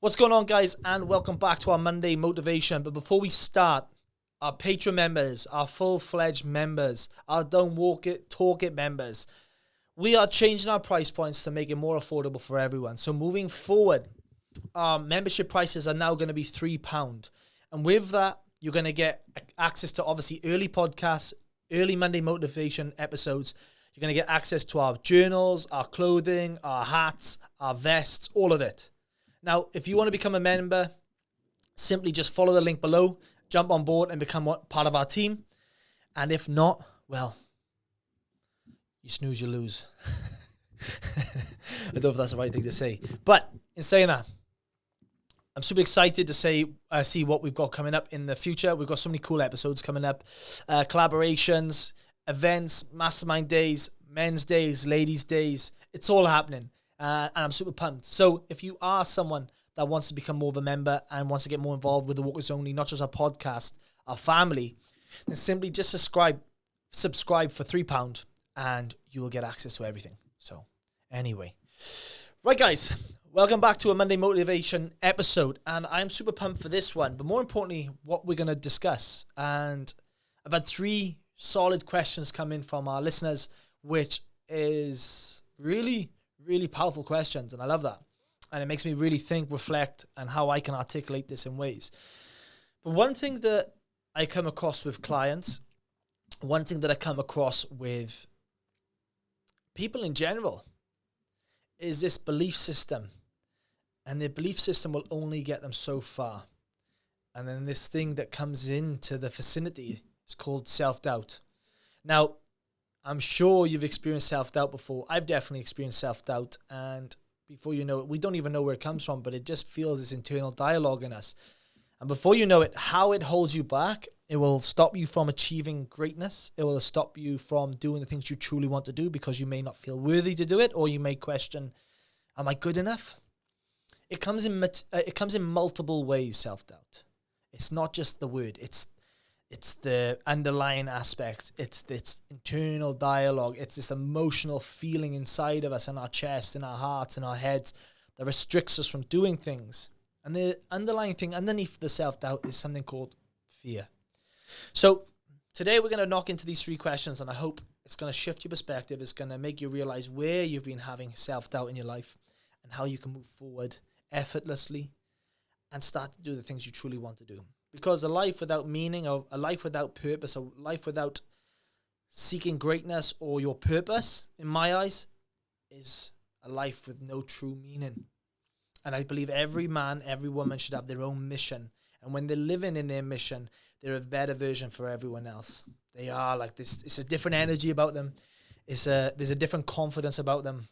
What's going on, guys, and welcome back to our Monday motivation. But before we start, our Patreon members, our full-fledged members, our Don't Walk It, Talk It members, we are changing our price points to make it more affordable for everyone. So moving forward, our membership prices are now going to be £3. And with that, you're going to get access to, obviously, early podcasts, early Monday motivation episodes. You're going to get access to our journals, our clothing, our hats, our vests, all of it. Now, if you want to become a member, simply just follow the link below, jump on board and become part of our team. And if not, well, you snooze, you lose. I don't know if that's the right thing to say. But in saying that, I'm super excited to see what we've got coming up in the future. We've got so many cool episodes coming up. Collaborations, events, mastermind days, men's days, ladies' days. It's all happening. And I'm super pumped. So if you are someone that wants to become more of a member and wants to get more involved with the Walkers Only, not just our podcast, our family, then simply just subscribe for £3 and you will get access to everything. So anyway, right, guys, welcome back to a Monday Motivation episode. And I'm super pumped for this one, but more importantly, what we're going to discuss. And I've had 3 solid questions come in from our listeners, which is really powerful questions, and I love that. And it makes me really think, reflect, and how I can articulate this in ways. But one thing that I come across with clients, one thing that I come across with people in general, is this belief system. And the belief system will only get them so far. And then this thing that comes into the vicinity is called self-doubt. Now, I'm sure you've experienced self-doubt before. I've definitely experienced self-doubt. And before you know it, we don't even know where it comes from, but it just feels this internal dialogue in us. And before you know it, how it holds you back, it will stop you from achieving greatness. It will stop you from doing the things you truly want to do because you may not feel worthy to do it, or you may question, am I good enough? It comes in multiple ways, self-doubt. It's not just the word. It's the underlying aspects. It's this internal dialogue. It's this emotional feeling inside of us, in our chest, in our hearts, in our heads, that restricts us from doing things. And the underlying thing underneath the self-doubt is something called fear. So today we're going to knock into these 3 questions, and I hope it's going to shift your perspective. It's going to make you realize where you've been having self-doubt in your life and how you can move forward effortlessly and start to do the things you truly want to do. Because a life without meaning, or a life without purpose, a life without seeking greatness or your purpose, in my eyes, is a life with no true meaning. And I believe every man, every woman should have their own mission. And when they're living in their mission, they're a better version for everyone else. They are like this. It's a different energy about them. There's a different confidence about them.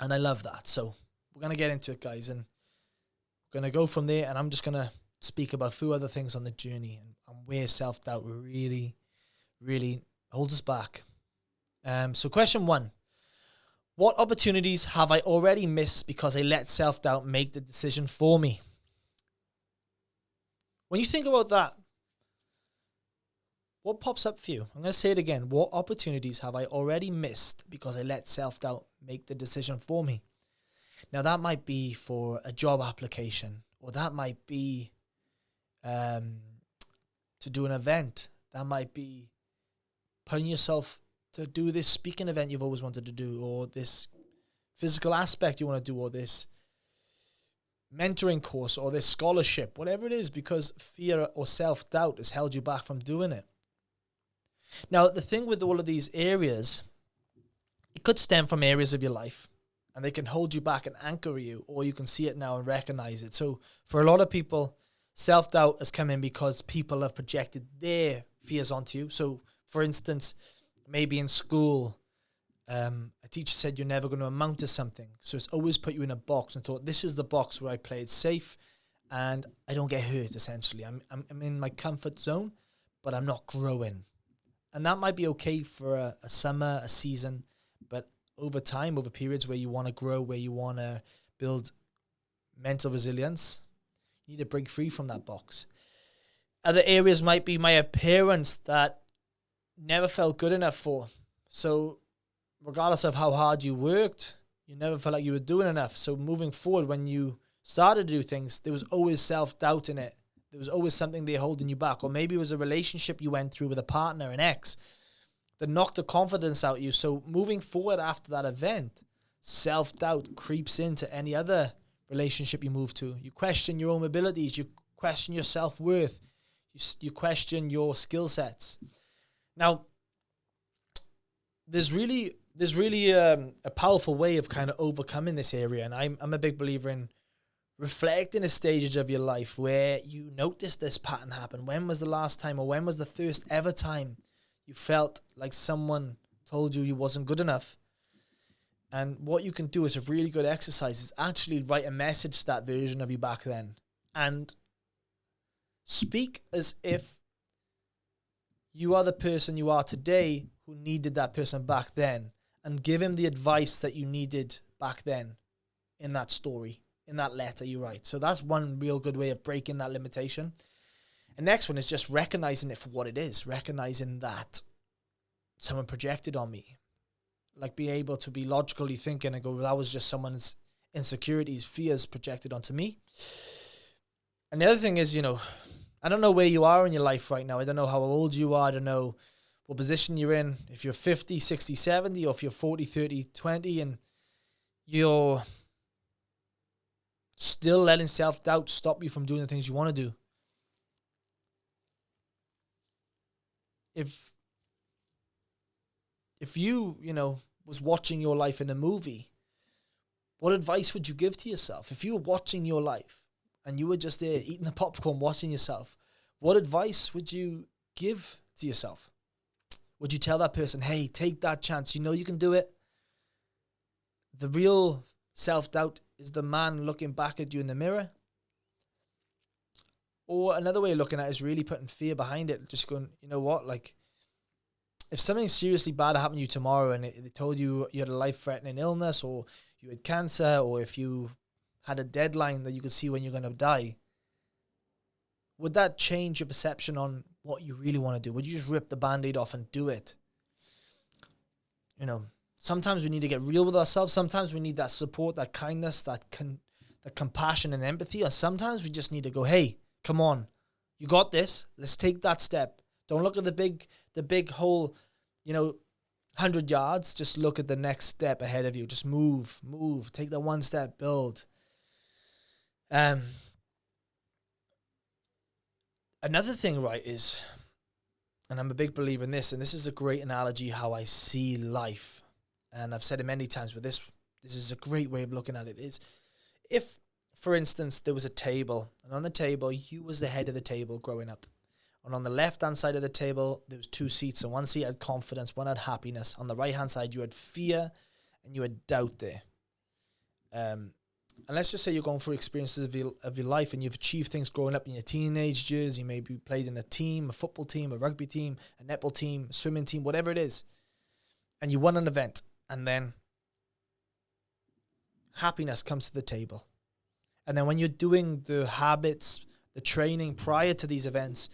And I love that. So we're going to get into it, guys. And we're going to go from there. And I'm just going to speak about a few other things on the journey and where self-doubt really holds us back. So question 1, what opportunities have I already missed because I let self-doubt make the decision for me? When you think about that, what pops up for you? I'm going to say it again. What opportunities have I already missed because I let self-doubt make the decision for me? Now, that might be for a job application, or that might be to do an event. That might be putting yourself to do this speaking event you've always wanted to do, or this physical aspect you want to do, or this mentoring course, or this scholarship, whatever it is, because fear or self-doubt has held you back from doing it. Now, the thing with all of these areas, it could stem from areas of your life, and they can hold you back and anchor you, or you can see it now and recognize it. So for a lot of people, self-doubt has come in because people have projected their fears onto you. So, for instance, maybe in school, a teacher said you're never going to amount to something. So it's always put you in a box and thought, this is the box where I play it safe and I don't get hurt, essentially. I'm in my comfort zone, but I'm not growing. And that might be okay for a summer, a season, but over time, over periods where you want to grow, where you want to build mental resilience, you need to break free from that box. Other areas might be my appearance that never felt good enough for. So regardless of how hard you worked, you never felt like you were doing enough. So moving forward, when you started to do things, there was always self-doubt in it. There was always something there holding you back. Or maybe it was a relationship you went through with a partner, an ex, that knocked the confidence out of you. So moving forward after that event, self-doubt creeps into any other relationship you move to. You question your own abilities. You question your self-worth. You question your skill sets. Now, there's really a powerful way of kind of overcoming this area. And I'm a big believer in reflecting the stages of your life where you notice this pattern happen. When was the last time, or when was the first ever time you felt like someone told you wasn't good enough? And what you can do is a really good exercise is actually write a message to that version of you back then and speak as if you are the person you are today who needed that person back then, and give him the advice that you needed back then in that story, in that letter you write. So that's one real good way of breaking that limitation. The next one is just recognizing it for what it is, recognizing that someone projected on me. Like, be able to be logically thinking and go, well, that was just someone's insecurities, fears projected onto me. And the other thing is, I don't know where you are in your life right now. I don't know how old you are. I don't know what position you're in. If you're 50, 60, 70, or if you're 40, 30, 20, and you're still letting self-doubt stop you from doing the things you want to do. If you, was watching your life in a movie, what advice would you give to yourself? If you were watching your life and you were just there eating the popcorn, watching yourself, what advice would you give to yourself? Would you tell that person, hey, take that chance, you can do it? The real self-doubt is the man looking back at you in the mirror. Or another way of looking at it is really putting fear behind it. Just going, you know what, like, if something seriously bad happened to you tomorrow and they told you you had a life-threatening illness, or you had cancer, or if you had a deadline that you could see when you're going to die, would that change your perception on what you really want to do? Would you just rip the Band-Aid off and do it? Sometimes we need to get real with ourselves. Sometimes we need that support, that kindness, that compassion and empathy. Or sometimes we just need to go, hey, come on, you got this. Let's take that step. Don't look at the big whole, 100 yards. Just look at the next step ahead of you. Just move. Take that one step, build. Another thing, right, is, and I'm a big believer in this, and this is a great analogy how I see life. And I've said it many times, but this is a great way of looking at it, is if, for instance, there was a table, and on the table, you was the head of the table growing up. And on the left-hand side of the table, there was two seats. And one seat had confidence, one had happiness. On the right-hand side, you had fear and you had doubt there. And let's just say you're going through experiences of your life and you've achieved things growing up in your teenage years. You maybe played in a team, a football team, a rugby team, a netball team, a swimming team, whatever it is. And you won an event. And then happiness comes to the table. And then when you're doing the habits, the training prior to these events,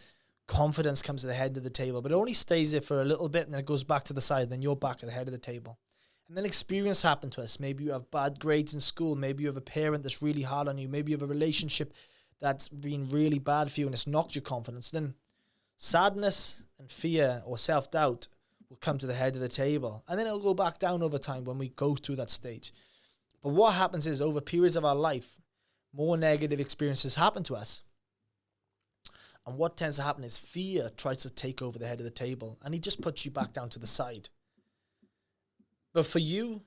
confidence comes to the head of the table, but it only stays there for a little bit and then it goes back to the side. Then you're back at the head of the table. And then experience happened to us. Maybe you have bad grades in school. Maybe you have a parent that's really hard on you. Maybe you have a relationship that's been really bad for you and it's knocked your confidence. Then sadness and fear or self-doubt will come to the head of the table. And then it'll go back down over time when we go through that stage. But what happens is, over periods of our life, more negative experiences happen to us. And what tends to happen is fear tries to take over the head of the table and he just puts you back down to the side. But for you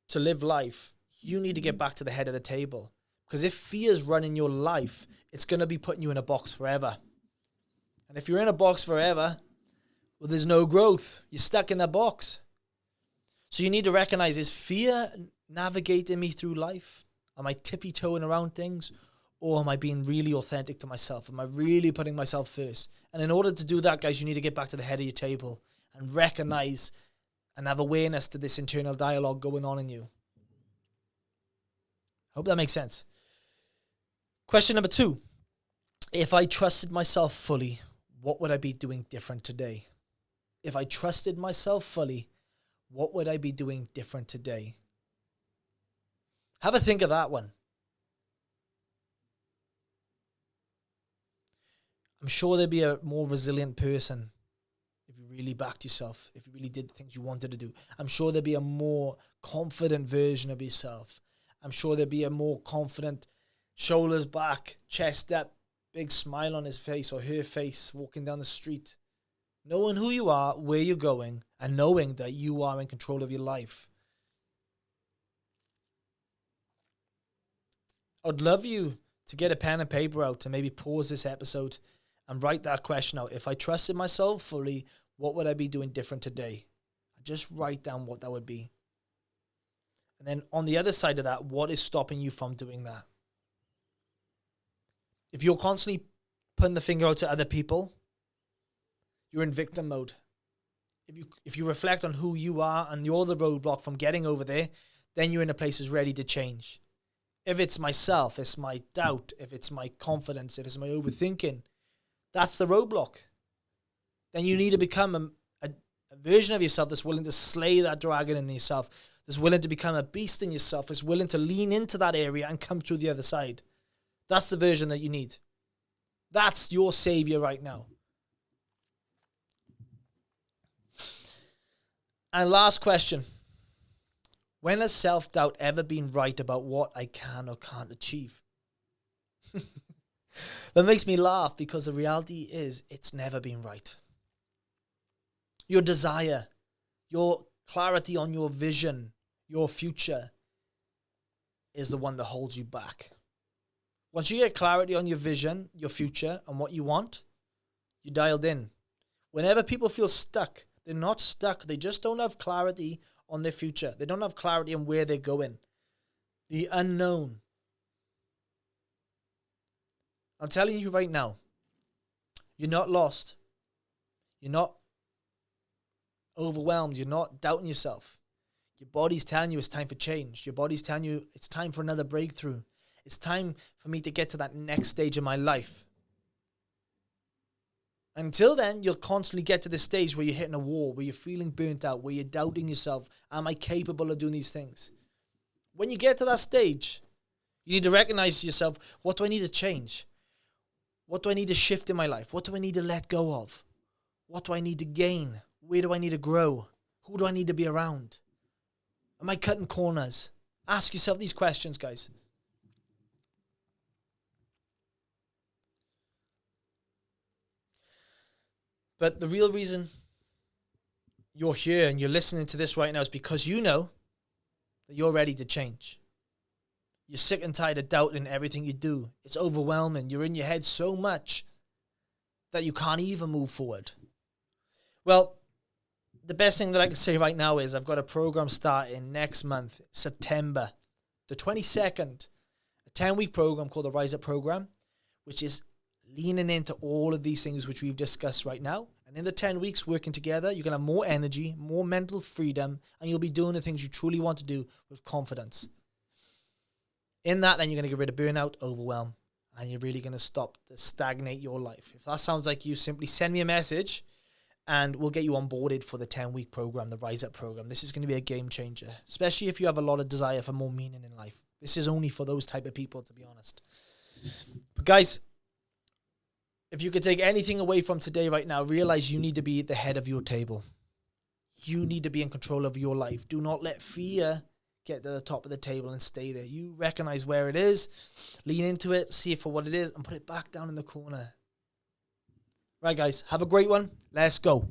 to live life, you need to get back to the head of the table. Because if fear's running your life, it's going to be putting you in a box forever. And if you're in a box forever, well, there's no growth. You're stuck in that box. So you need to recognize, is fear navigating me through life? Am I tippy-toeing around things? Or am I being really authentic to myself? Am I really putting myself first? And in order to do that, guys, you need to get back to the head of your table and recognize and have awareness to this internal dialogue going on in you. Hope that makes sense. Question number 2. If I trusted myself fully, what would I be doing different today? If I trusted myself fully, what would I be doing different today? Have a think of that one. I'm sure there'd be a more resilient person if you really backed yourself, if you really did the things you wanted to do. I'm sure there'd be a more confident version of yourself. I'm sure there'd be a more confident, shoulders back, chest up, big smile on his face or her face, walking down the street, knowing who you are, where you're going, and knowing that you are in control of your life. I'd love you to get a pen and paper out and maybe pause this episode and write that question out. If I trusted myself fully, what would I be doing different today? Just write down what that would be. And then on the other side of that, what is stopping you from doing that? If you're constantly putting the finger out to other people, you're in victim mode. If you reflect on who you are and you're the roadblock from getting over there, then you're in a place that's ready to change. If it's myself, it's my doubt, if it's my confidence, if it's my overthinking, that's the roadblock. Then you need to become a version of yourself that's willing to slay that dragon in yourself, that's willing to become a beast in yourself, that's willing to lean into that area and come through the other side. That's the version that you need. That's your savior right now. And last question. When has self-doubt ever been right about what I can or can't achieve? That makes me laugh because the reality is it's never been right. Your desire, your clarity on your vision, your future is the one that holds you back. Once you get clarity on your vision, your future, and what you want, you're dialed in. Whenever people feel stuck, they're not stuck. They just don't have clarity on their future. They don't have clarity on where they're going. The unknown. I'm telling you right now, you're not lost. You're not overwhelmed. You're not doubting yourself. Your body's telling you it's time for change. Your body's telling you it's time for another breakthrough. It's time for me to get to that next stage of my life. Until then, you'll constantly get to this stage where you're hitting a wall, where you're feeling burnt out, where you're doubting yourself. Am I capable of doing these things? When you get to that stage, you need to recognize yourself. What do I need to change? What do I need to shift in my life? What do I need to let go of? What do I need to gain? Where do I need to grow? Who do I need to be around? Am I cutting corners? Ask yourself these questions, guys. But the real reason you're here and you're listening to this right now is because you know that you're ready to change. You're sick and tired of doubting everything you do. It's overwhelming. You're in your head so much that you can't even move forward. Well, the best thing that I can say right now is I've got a program starting next month, September the 22nd, a 10-week program called the Rise Up Program, which is leaning into all of these things which we've discussed right now. And in the 10 weeks working together, you're going to have more energy, more mental freedom, and you'll be doing the things you truly want to do with confidence. In that, then you're going to get rid of burnout, overwhelm, and you're really going to stop to stagnate your life. If that sounds like you, simply send me a message and we'll get you onboarded for the 10-week program, the Rise Up program. This is going to be a game changer, especially if you have a lot of desire for more meaning in life. This is only for those type of people, to be honest. But guys, if you could take anything away from today right now, realize you need to be at the head of your table. You need to be in control of your life. Do not let fear get to the top of the table and stay there. You recognize where it is, lean into it, see it for what it is, and put it back down in the corner. Right, guys, have a great one. Let's go.